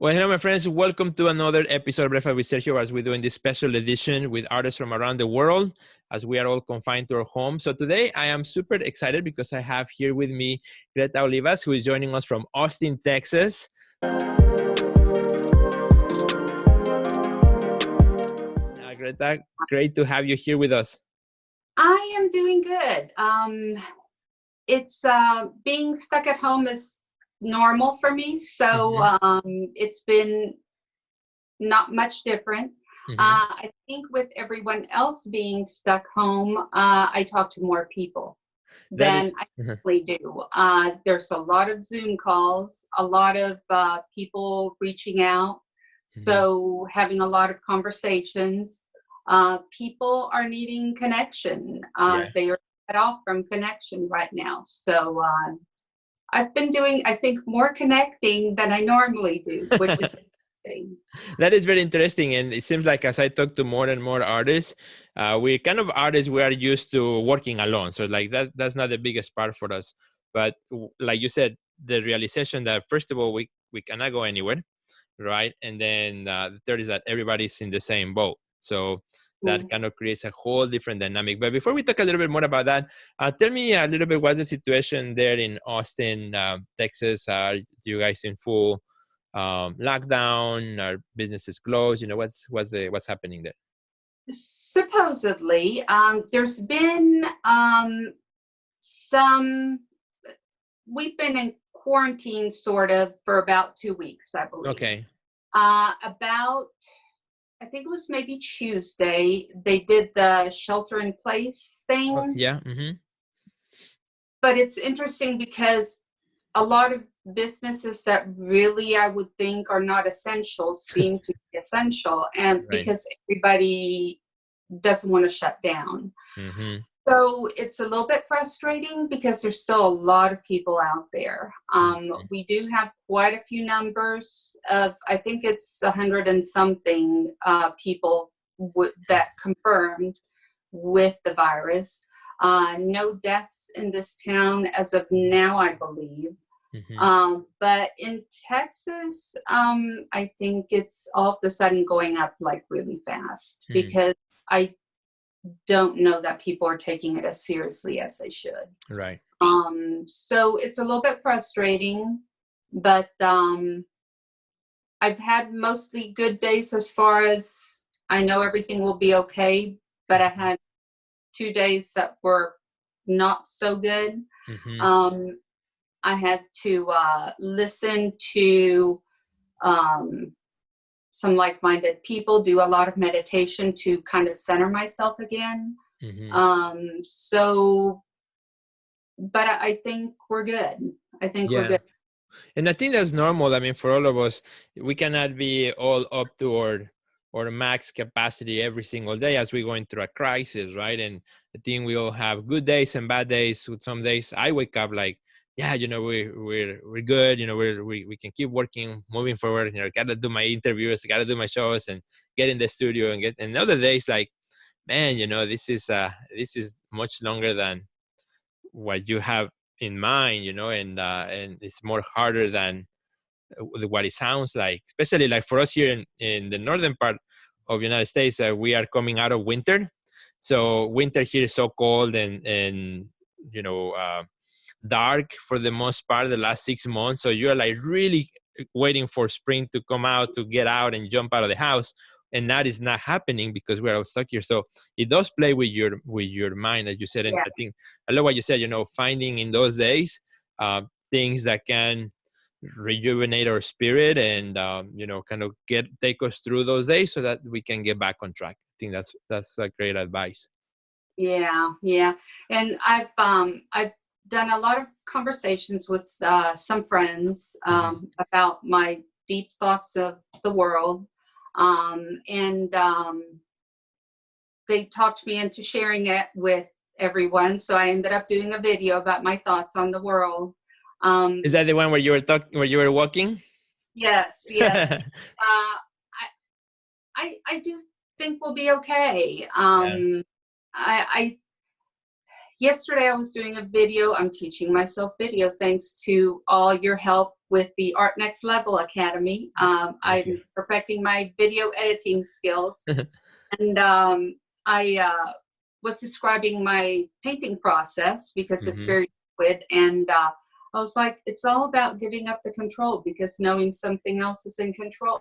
Well, hello, my friends. Welcome to another episode of Breakfast with Sergio, as we're doing this special edition with artists from around the world, as we are all confined to our home. So today I am super excited because I have here with me Greta Olivas, who is joining us from Austin, Texas. Greta, great to have you here with us. I am doing good. It's being stuck at home is normal for me, so it's been not much different. I think with everyone else being stuck home, I talk to more people than I usually do. There's a lot of Zoom calls, a lot of people reaching out, so having a lot of conversations. People are needing connection. They are cut off from connection right now. So I've been doing, I think, more connecting than I normally do, which is interesting. That is very interesting. And it seems like as I talk to more and more artists, we're kind of artists, we are used to working alone. So like that's not the biggest part for us. But like you said, the realization that first of all, we cannot go anywhere, right? And then the third is that everybody's in the same boat. So that kind of creates a whole different dynamic. But before we talk a little bit more about that, tell me a little bit what's the situation there in Austin, Texas. Are you guys in full lockdown? Are businesses closed? You know, what's happening there? Supposedly, there's been we've been in quarantine sort of for about 2 weeks, I believe. Okay. I think it was maybe Tuesday, they did the shelter in place thing. Oh, yeah. But it's interesting because a lot of businesses that really I would think are not essential seem to be essential, and because everybody doesn't want to shut down. So it's a little bit frustrating because there's still a lot of people out there. We do have quite a few numbers of, I think it's 100 and something people that confirmed with the virus. No deaths in this town as of now, I believe. But in Texas, I think it's all of a sudden going up like really fast because I don't know that people are taking it as seriously as they should. Right. So it's a little bit frustrating, but I've had mostly good days as far as I know everything will be okay, but I had 2 days that were not so good. I had to listen to some like-minded people, do a lot of meditation to kind of center myself again. But I think we're good. We're good. And I think that's normal. I mean, for all of us, we cannot be all up to our max capacity every single day as we're going through a crisis, right? And I think we all have good days and bad days. With some days I wake up like, yeah, you know, we're good. You know, we can keep working, moving forward. You know, gotta do my interviews, gotta do my shows, and get in the studio and other days like, man, you know, this is much longer than what you have in mind, you know, and it's more harder than what it sounds like. Especially like for us here in the northern part of the United States, we are coming out of winter, so winter here is so cold and you know. Dark for the most part the last 6 months, so you're like really waiting for spring to come out, to get out and jump out of the house, and that is not happening because we're all stuck here. So it does play with your mind, as you said. And I think I love what you said, you know, finding in those days things that can rejuvenate our spirit and you know, kind of take us through those days so that we can get back on track. I think that's a great advice. Yeah, and I've done a lot of conversations with some friends about my deep thoughts of the world, and they talked me into sharing it with everyone, so I ended up doing a video about my thoughts on the world. Is that the one where you were walking? Yes. I do think we'll be okay. yesterday I was doing a video. I'm teaching myself video thanks to all your help with the Art Next Level Academy. I'm perfecting my video editing skills. And I was describing my painting process because it's very liquid. And I was like, it's all about giving up the control, because knowing something else is in control.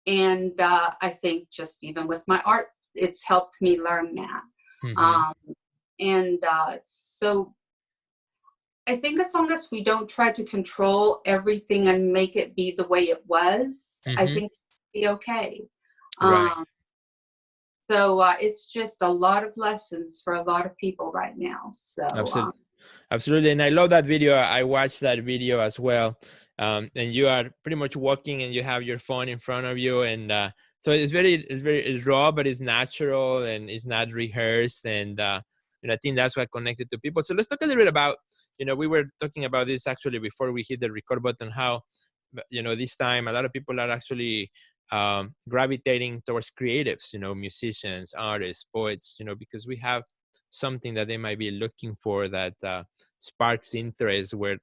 And I think just even with my art, it's helped me learn that. So I think as long as we don't try to control everything and make it be the way it was, I think it'll be okay. Right. So it's just a lot of lessons for a lot of people right now. So Absolutely. And I love that video. I watched that video as well. And you are pretty much walking and you have your phone in front of you. And so it's raw, but it's natural and it's not rehearsed. And I think that's what connected to people. So let's talk a little bit about, we were talking about this actually before we hit the record button, how, this time a lot of people are actually gravitating towards creatives, musicians, artists, poets, because we have something that they might be looking for that sparks interest, where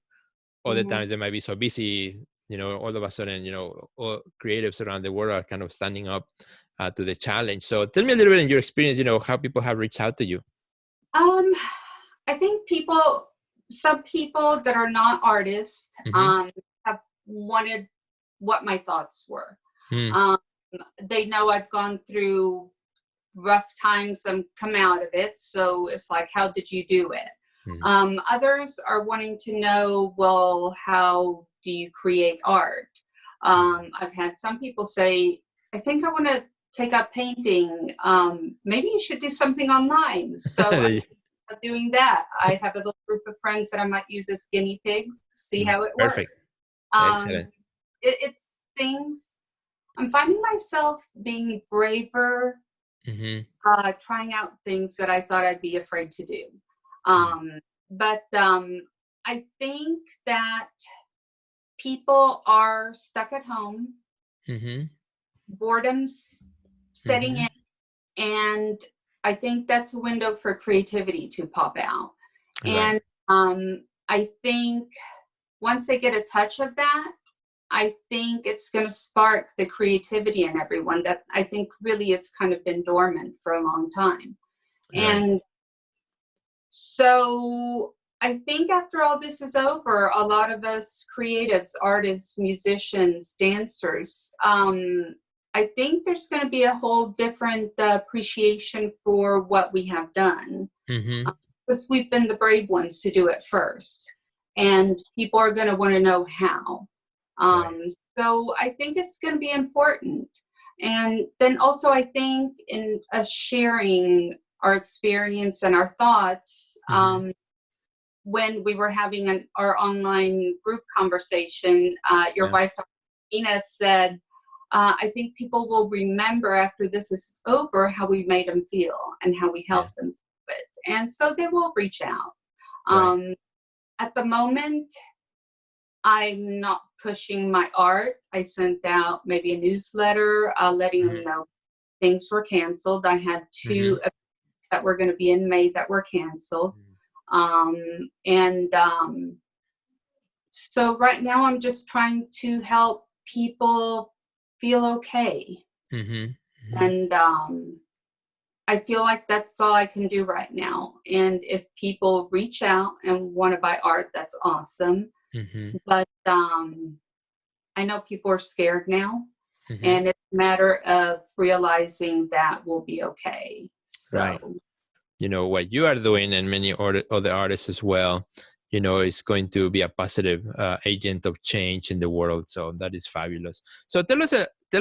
other times they might be so busy, all of a sudden, all creatives around the world are kind of standing up to the challenge. So tell me a little bit in your experience, how people have reached out to you. I think some people that are not artists have wanted what my thoughts were. They know I've gone through rough times and come out of it. So it's like, how did you do it? Others are wanting to know, well, how do you create art? I've had some people say, I think I want to take up painting. Maybe you should do something online. So I'm doing that. I have a little group of friends that I might use as guinea pigs, see how it works. Excellent. It's things. I'm finding myself being braver, trying out things that I thought I'd be afraid to do. But I think that people are stuck at home, boredom's setting in, and I think that's a window for creativity to pop out. And I think once they get a touch of that, I think it's going to spark the creativity in everyone that I think really it's kind of been dormant for a long time. And so I think after all this is over, a lot of us creatives, artists, musicians, dancers, I think there's going to be a whole different appreciation for what we have done. Because we've been the brave ones to do it first. And people are going to want to know how. So I think it's going to be important. And then also I think in us sharing our experience and our thoughts, when we were having our online group conversation, your wife, Ina, said, I think people will remember after this is over how we made them feel and how we helped them through it. And so they will reach out. At the moment, I'm not pushing my art. I sent out maybe a newsletter letting them know things were canceled. I had 2 that were going to be in May that were canceled. So right now I'm just trying to help people feel okay. And I feel like that's all I can do right now. And if people reach out and want to buy art, that's awesome. But I know people are scared now, and it's a matter of realizing that we'll be okay. So, what you are doing, and many other artists as well, is going to be a positive agent of change in the world. So that is fabulous. So tell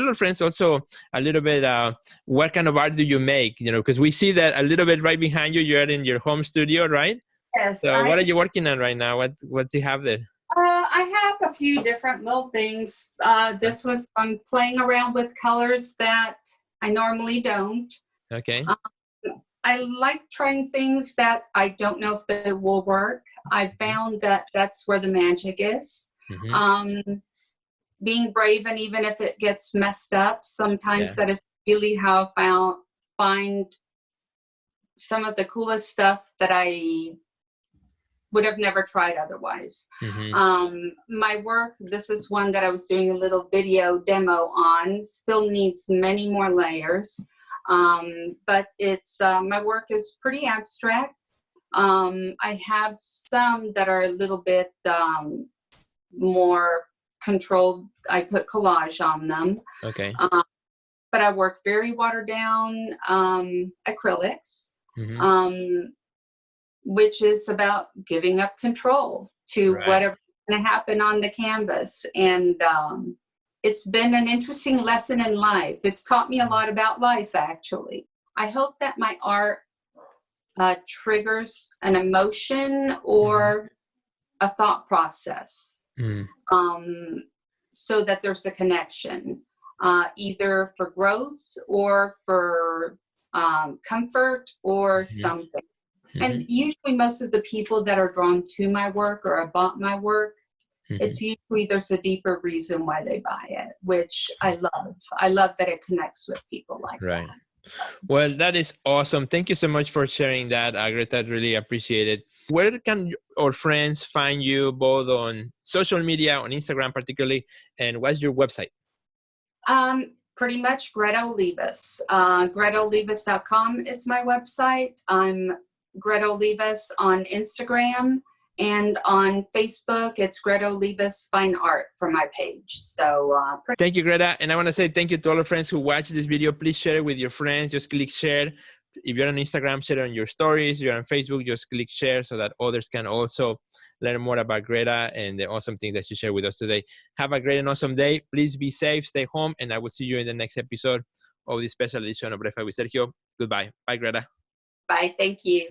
our friends also a little bit, what kind of art do you make? Because we see that a little bit right behind you. You're in your home studio, right? Yes. So what are you working on right now? What do you have there? I have a few different little things. This was, I'm playing around with colors that I normally don't. Okay. I like trying things that I don't know if they will work. I found that that's where the magic is. Being brave, and even if it gets messed up, sometimes that is really how I find some of the coolest stuff that I would have never tried otherwise. My work, this is one that I was doing a little video demo on, still needs many more layers. But it's, my work is pretty abstract. I have some that are a little bit more controlled. I put collage on them. Okay. But I work very watered down acrylics. Which is about giving up control to whatever's going to happen on the canvas. And it's been an interesting lesson in life. It's taught me a lot about life, actually. I hope that my art triggers an emotion or a thought process, so that there's a connection, either for growth or for comfort or something. And usually most of the people that are drawn to my work or have bought my work, it's usually there's a deeper reason why they buy it, which I love. I love that it connects with people like that. Well, that is awesome. Thank you so much for sharing that, Greta. I really appreciate it. Where can our friends find you, both on social media, on Instagram particularly, and what's your website? Pretty much Greta Olivas. GretaOlivas.com is my website. I'm Greta Olivas on Instagram, and on Facebook, it's Greta Olivas Fine Art for my page. So thank you, Greta. And I want to say thank you to all our friends who watched this video. Please share it with your friends. Just click share. If you're on Instagram, share it on your stories. If you're on Facebook, just click share so that others can also learn more about Greta and the awesome things that she shared with us today. Have a great and awesome day. Please be safe, stay home, and I will see you in the next episode of this special edition of Breakfast with Sergio. Goodbye. Bye, Greta. Bye. Thank you.